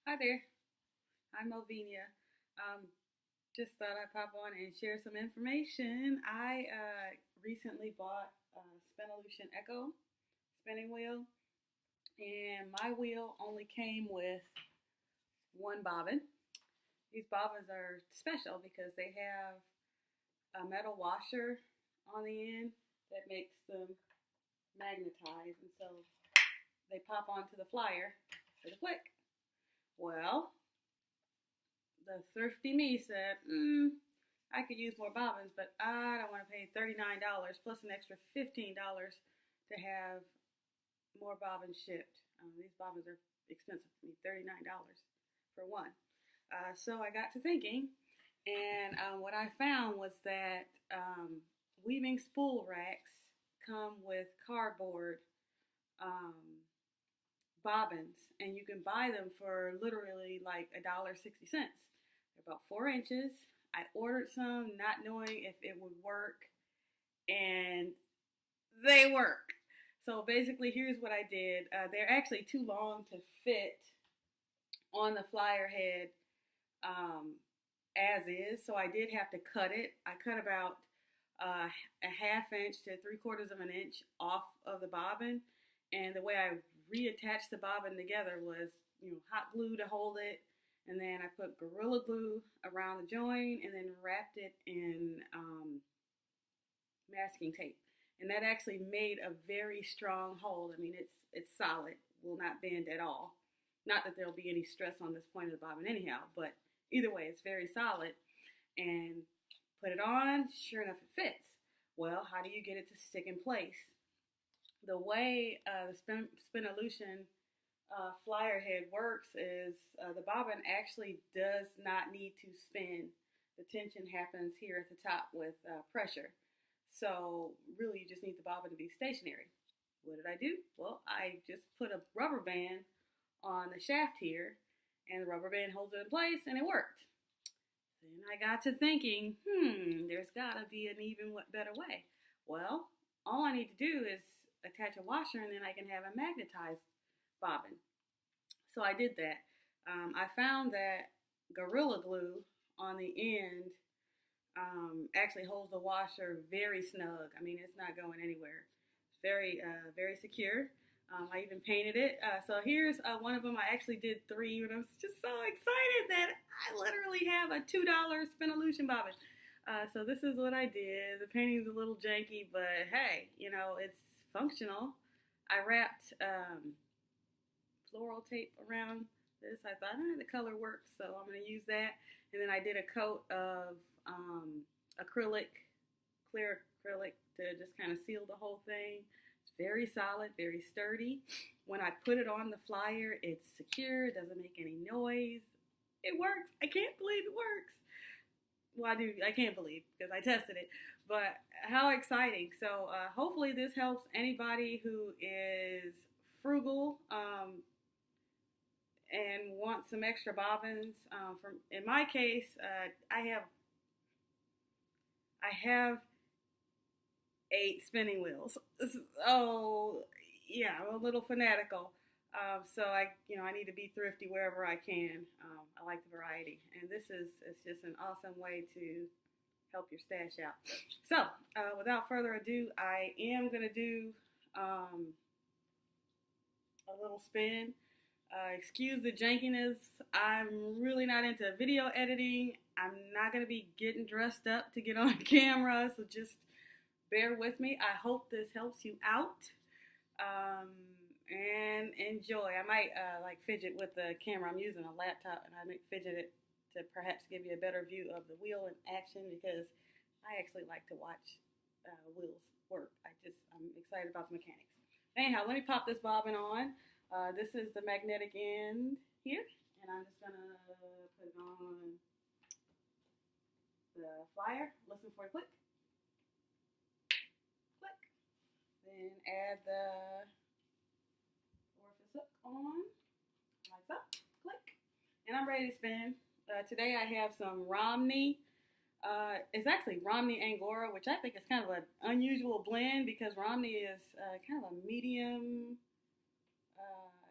Hi there, I'm Melvenia. Just thought I'd pop on and share some information. I recently bought a Spinolution Echo spinning wheel, and my wheel only came with one bobbin. These bobbins are special because they have a metal washer on the end that makes them magnetize, and so they pop onto the flyer with a click. Well, the thrifty me said, I could use more bobbins, but I don't want to pay $39 plus an extra $15 to have more bobbins shipped. These bobbins are expensive to me, $39 for one. So I got to thinking, and what I found was that weaving spool racks come with cardboard bobbins, and you can buy them for literally like $1.60. They're about 4 inches. I ordered some not knowing if it would work, and they work. So basically, here's what I did. They're actually too long to fit on the flyer head as is, so I did have to cut it. I cut about a half inch to 3/4 of an inch off of the bobbin, and the way I reattached the bobbin together was, hot glue to hold it, and then I put Gorilla Glue around the joint, and then wrapped it in masking tape, and that actually made a very strong hold. I mean, it's solid, will not bend at all. Not that there'll be any stress on this point of the bobbin anyhow, but either way, it's very solid. And put it on, sure enough, it fits. Well, how do you get it to stick in place? The way the Spinolution flyer head works is the bobbin actually does not need to spin. The tension happens here at the top with pressure. So really, you just need the bobbin to be stationary. What did I do? Well, I just put a rubber band on the shaft here, and the rubber band holds it in place, and it worked. Then I got to thinking, there's got to be an even better way. Well, all I need to do is attach a washer, and then I can have a magnetized bobbin. So I did that. I found that Gorilla Glue on the end actually holds the washer very snug. I mean, it's not going anywhere. It's very, very secure. I even painted it. So here's one of them. I actually did 3, and I was just so excited that I literally have a $2 Spinolution bobbin. So this is what I did. The painting's a little janky, but hey, it's functional. I wrapped floral tape around this. I thought, the color works, so I'm going to use that. And then I did a coat of acrylic, clear acrylic, to just kind of seal the whole thing. It's very solid, very sturdy. When I put it on the flyer, it's secure. It doesn't make any noise. It works. I can't believe it works. Well, I can't believe because I tested it, but how exciting. So hopefully this helps anybody who is frugal and wants some extra bobbins. In my case, I have 8 spinning wheels. Oh, yeah, I'm a little fanatical. So I need to be thrifty wherever I can. I like the variety, and it's just an awesome way to help your stash out. So without further ado, I am gonna do a little spin. Excuse the jankiness. I'm really not into video editing. I'm not gonna be getting dressed up to get on camera, so just bear with me. I hope this helps you out. And enjoy. I might fidget with the camera. I'm using a laptop, and I might fidget it to perhaps give you a better view of the wheel in action, because I actually like to watch wheels work. I'm excited about the mechanics. Anyhow, let me pop this bobbin on. This is the magnetic end here, and I'm just gonna put it on the flyer. Listen for a click. Click. Then add the hook on, like so, click, and I'm ready to spin. Today I have some Romney. It's actually Romney Angora, which I think is kind of an unusual blend because Romney is kind of a medium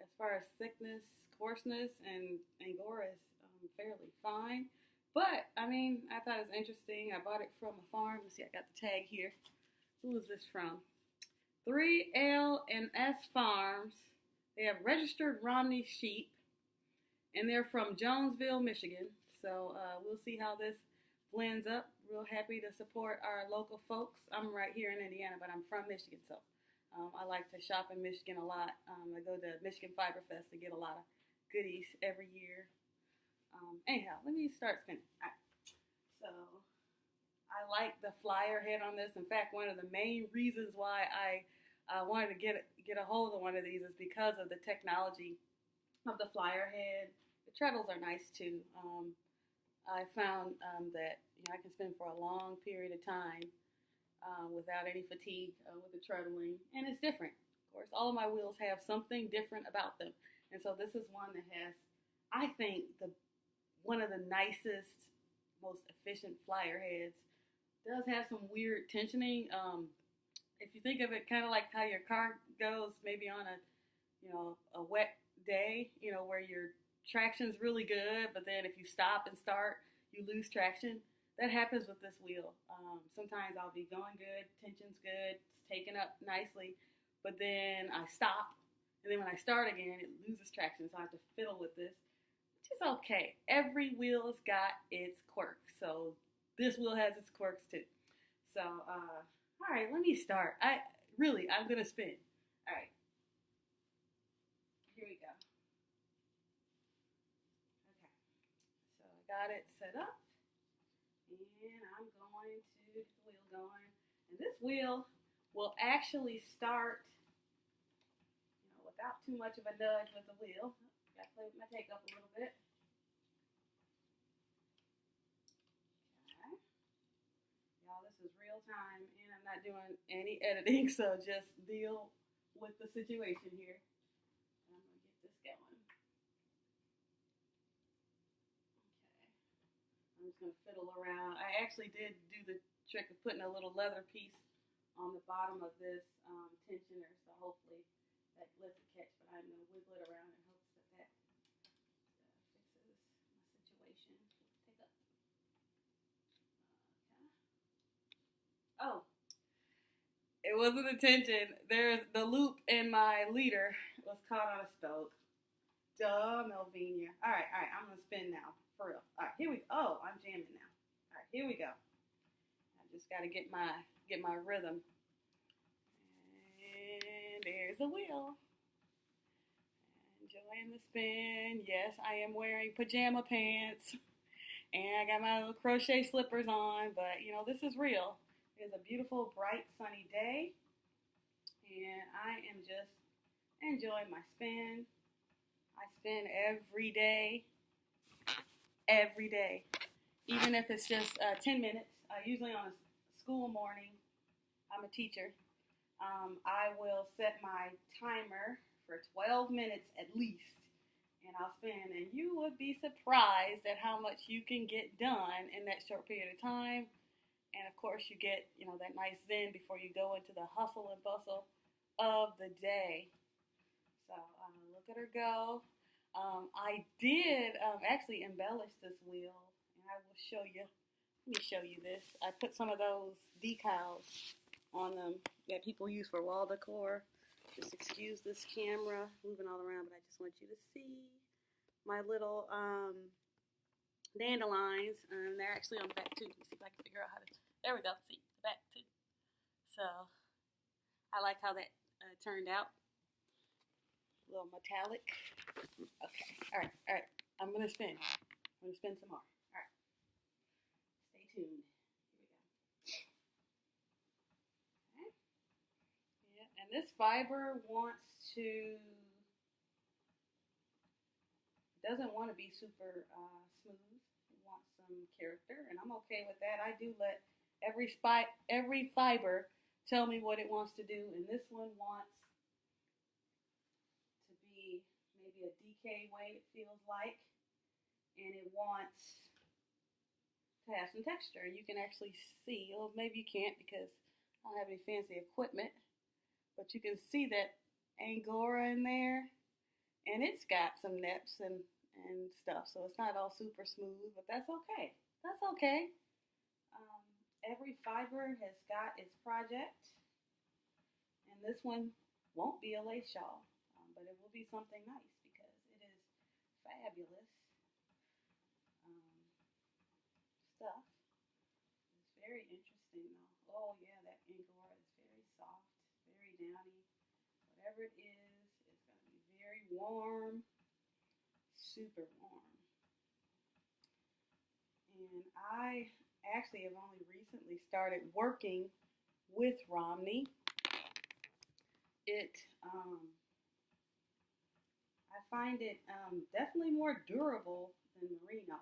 as far as thickness, coarseness, and Angora is fairly fine. But, I mean, I thought it was interesting. I bought it from a farm. Let's see, I got the tag here. Who is this from? 3L&S Farms. They have registered Romney sheep, and they're from Jonesville, Michigan. So we'll see how this blends up. Real happy to support our local folks. I'm right here in Indiana, but I'm from Michigan, so I like to shop in Michigan a lot. I go to Michigan Fiber Fest to get a lot of goodies every year. Anyhow, let me start spinning. All right. So I like the flyer head on this. In fact, one of the main reasons why I wanted to get a hold of one of these is because of the technology of the flyer head. The treadles are nice too. I found that I can spin for a long period of time without any fatigue with the treadling, and it's different. Of course, all of my wheels have something different about them, and so this is one that has, I think, one of the nicest, most efficient flyer heads. It does have some weird tensioning. If you think of it kind of like how your car goes, maybe on a wet day, where your traction's really good, but then if you stop and start, you lose traction. That happens with this wheel. Sometimes I'll be going good, tension's good, it's taken up nicely, but then I stop, and then when I start again, it loses traction, so I have to fiddle with this, which is okay. Every wheel's got its quirks, so this wheel has its quirks too. So, all right, let me start. I'm gonna spin. All right, here we go. Okay, so I got it set up, and I'm going to get the wheel going. And this wheel will actually start, without too much of a nudge with the wheel. Got to play with my take up a little bit. Okay. Y'all, this is real time, and I'm not doing any editing, so just deal with the situation here. And I'm going to get this going. I'm just going to fiddle around. I actually did do the trick of putting a little leather piece on the bottom of this tensioner, so hopefully that lets it catch, but I'm going to wiggle it around in hopes that fixes my situation. Take up. Okay. Oh, it wasn't the tension. There's the loop in my leader was caught on a spoke. Duh, Melveny. All right, I'm going to spin now. For real. All right, here we go. Oh, I'm jamming now. All right, here we go. I just got to get my rhythm. And there's the wheel. Enjoying the spin. Yes, I am wearing pajama pants. And I got my little crochet slippers on. But, this is real. It's a beautiful, bright, sunny day. And I am just enjoying my spin. I spin every day. Every day, even if it's just 10 minutes, usually on a school morning. I'm a teacher. I will set my timer for 12 minutes at least, and I'll spin, and you would be surprised at how much you can get done in that short period of time. And of course, you get, that nice zen before you go into the hustle and bustle of the day. So look at her go. I did actually embellish this wheel, and I will show you. Let me show you this. I put some of those decals on them that people use for wall decor. Just excuse this camera moving all around, but I just want you to see my little dandelions. They're actually on the back too. Let me see if I can figure out how to. There we go. See the back too. So I like how that turned out. A little metallic. Okay. All right. I'm going to spin. I'm going to spin some more. All right. Stay tuned. Here we go. Okay. Yeah, and this fiber doesn't want to be super smooth. It wants some character, and I'm okay with that. I do let every fiber tell me what it wants to do, and this one wants maybe a DK way it feels like, and it wants to have some texture. You can actually see, or maybe you can't because I don't have any fancy equipment, but you can see that Angora in there, And it's got some neps and stuff, so it's not all super smooth, but that's okay. That's okay. Um, every fiber has got its project, and this one won't be a lace shawl, but it will be something nice because it is fabulous stuff. It's very interesting though. Oh yeah, that Angora is very soft, very downy. Whatever it is, it's going to be very warm, super warm. And I actually have only recently started working with Romney. It, I find it definitely more durable than merino.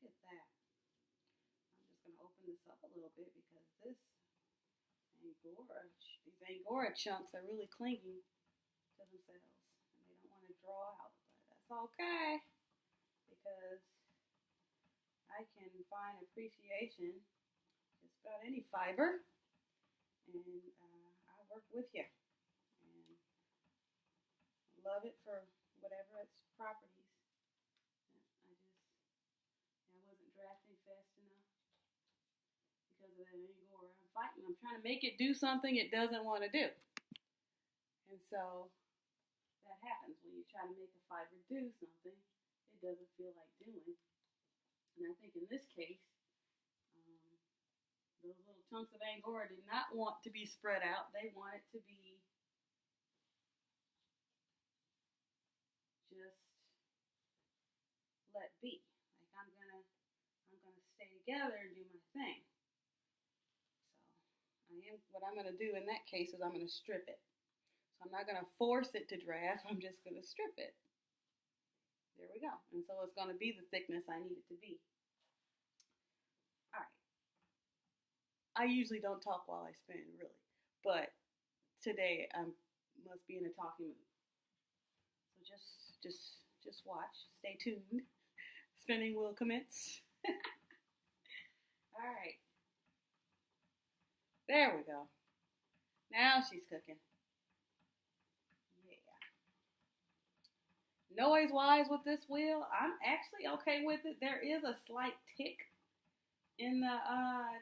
Look at that. I'm just going to open this up a little bit because these Angora chunks are really clinging to themselves and they don't want to draw out, but that's okay because I can find appreciation just about any fiber, and I work with you and love it for whatever its properties. I wasn't drafting fast enough because of that Angora. I'm fighting. I'm trying to make it do something it doesn't want to do, and so that happens when you try to make a fiber do something it doesn't feel like doing. And I think in this case, those little chunks of Angora did not want to be spread out. They want it to be just let be. Like I'm gonna stay together and do my thing. So what I'm gonna do in that case is I'm gonna strip it. So I'm not gonna force it to draft. I'm just gonna strip it. There we go. And so it's gonna be the thickness I need it to be. All right. I usually don't talk while I spin, really, but today I must be in a talking mood. So just watch, stay tuned. Spinning will commence. All right, there we go. Now she's cooking. Yeah. Noise-wise with this wheel, I'm actually okay with it. There is a slight tick in the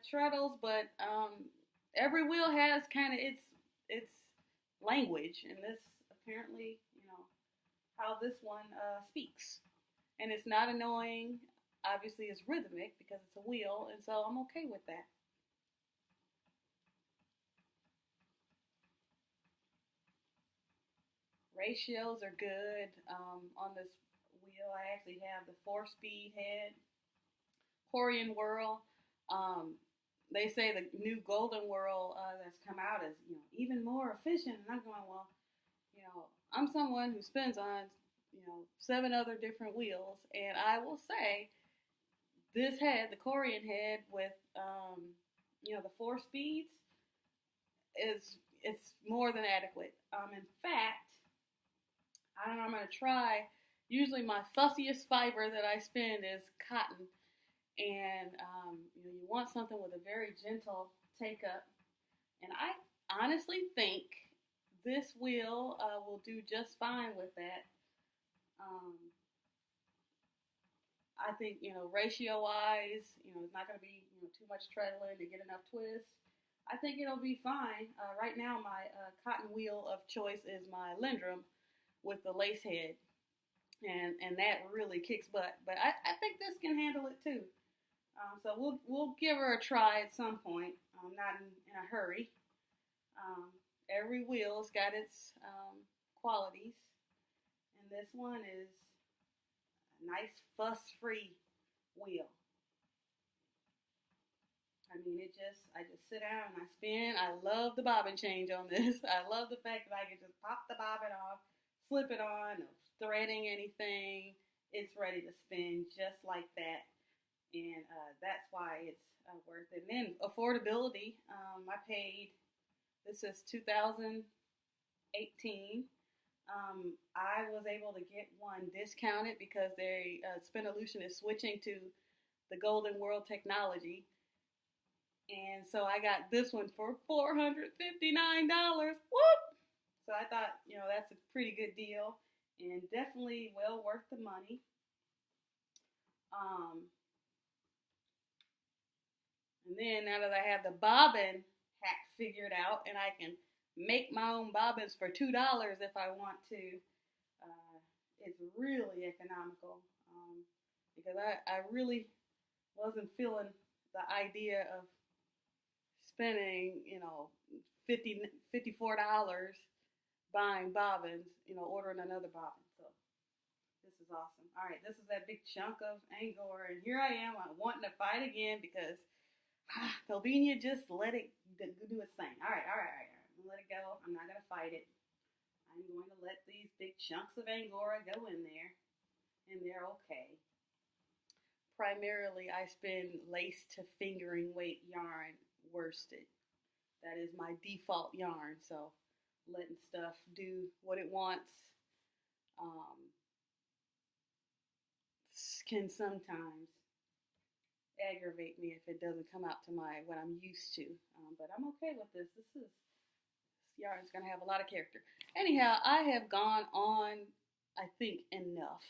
treadles, but every wheel has kind of its language, and this apparently, how this one speaks. And it's not annoying. Obviously, it's rhythmic because it's a wheel, and so I'm okay with that. Ratios are good on this wheel. I actually have the 4-speed head, Corian whirl. They say the new golden whirl that's come out is even more efficient, and I'm going, well, I'm someone who spins on 7 other different wheels, and I will say this head, the Corian head with the 4 speeds, it's more than adequate. In fact, I don't know, I'm going to try. Usually my fussiest fiber that I spin is cotton, and you want something with a very gentle take up, and I honestly think this wheel will do just fine with that. I think, ratio-wise, it's not going to be too much treadling to get enough twist. I think it'll be fine. Right now, my cotton wheel of choice is my Lindrum with the lace head, and that really kicks butt. But I think this can handle it too. So we'll give her a try at some point. Not in a hurry. Every wheel's got its qualities, and this one is a nice fuss-free wheel. I mean, I just sit down and I spin. I love the bobbin change on this. I love the fact that I can just pop the bobbin off, slip it on, no threading anything. It's ready to spin just like that, and that's why it's worth it. And then affordability. I paid. This is 2018. I was able to get one discounted because Spinolution is switching to the Golden World technology. And so I got this one for $459. Whoop! So I thought, that's a pretty good deal and definitely well worth the money. Um, and then now that I have the bobbin hack figured out and I can make my own bobbins for $2 if I want to, it's really economical, because I really wasn't feeling the idea of spending, $54 buying bobbins, ordering another bobbin. So this is awesome. All right, this is that big chunk of Angora, and here I am wanting to fight again because Melveny just let it do its thing. All right. Let it go. I'm not going to fight it. I'm going to let these big chunks of Angora go in there, and they're okay. Primarily, I spin lace to fingering weight yarn worsted. That is my default yarn, so letting stuff do what it wants can sometimes aggravate me if it doesn't come out to what I'm used to. But I'm okay with this. This yarn is going to have a lot of character. Anyhow, I have gone on, I think, enough.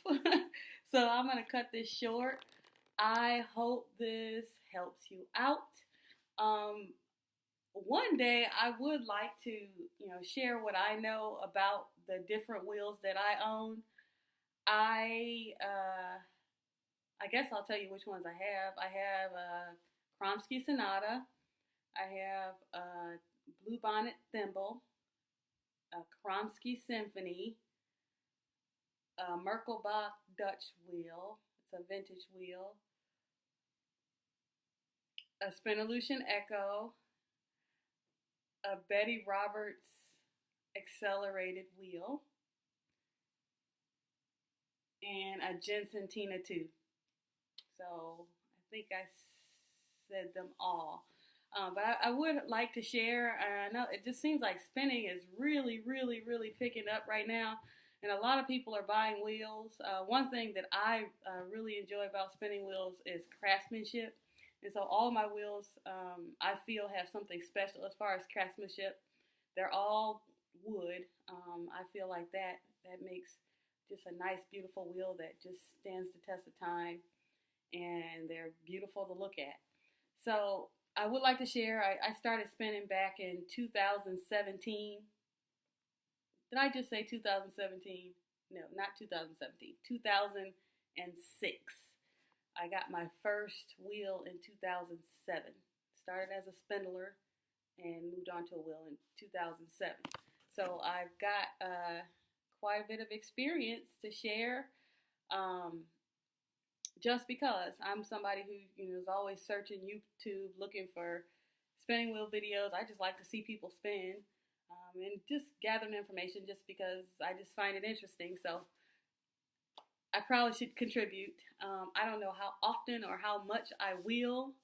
So I'm going to cut this short. I hope this helps you out. One day I would like to, share what I know about the different wheels that I own. I guess I'll tell you which ones I have. I have a Kromsky Sonata. I have a Blue Bonnet Thimble, a Kromsky Symphony, a Merkelbach Dutch wheel. It's a vintage wheel. A Spinolution Echo, a Betty Roberts accelerated wheel, and a Jensen Tina 2. So I think I said them all. But I would like to share, I know it just seems like spinning is really, really, really picking up right now. And a lot of people are buying wheels. One thing that I really enjoy about spinning wheels is craftsmanship. And so all my wheels, I feel, have something special as far as craftsmanship. They're all wood. I feel like that makes just a nice, beautiful wheel that just stands the test of time. And they're beautiful to look at. So I would like to share, I started spinning back in 2017. Did I just say 2017? No, not 2017. 2006. I got my first wheel in 2007. Started as a spindler and moved on to a wheel in 2007. So I've got quite a bit of experience to share. Just because I'm somebody who is always searching YouTube looking for spinning wheel videos. I just like to see people spin and just gathering information just because I just find it interesting. So I probably should contribute. I don't know how often or how much I will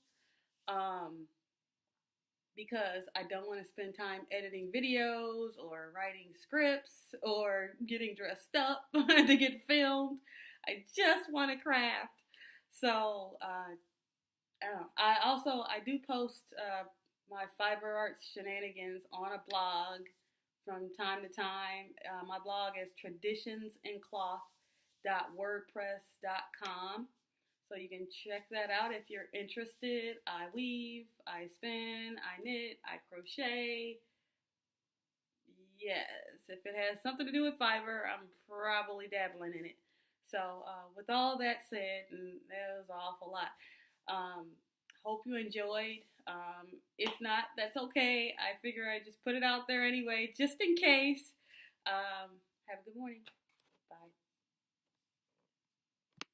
because I don't want to spend time editing videos or writing scripts or getting dressed up to get filmed. I just want to craft. So I do post my fiber arts shenanigans on a blog from time to time. My blog is traditionsincloth.wordpress.com. So you can check that out if you're interested. I weave, I spin, I knit, I crochet. Yes, if it has something to do with fiber, I'm probably dabbling in it. So with all that said, and that was an awful lot, hope you enjoyed. If not, that's okay. I figure I just put it out there anyway, just in case. Have a good morning. Bye.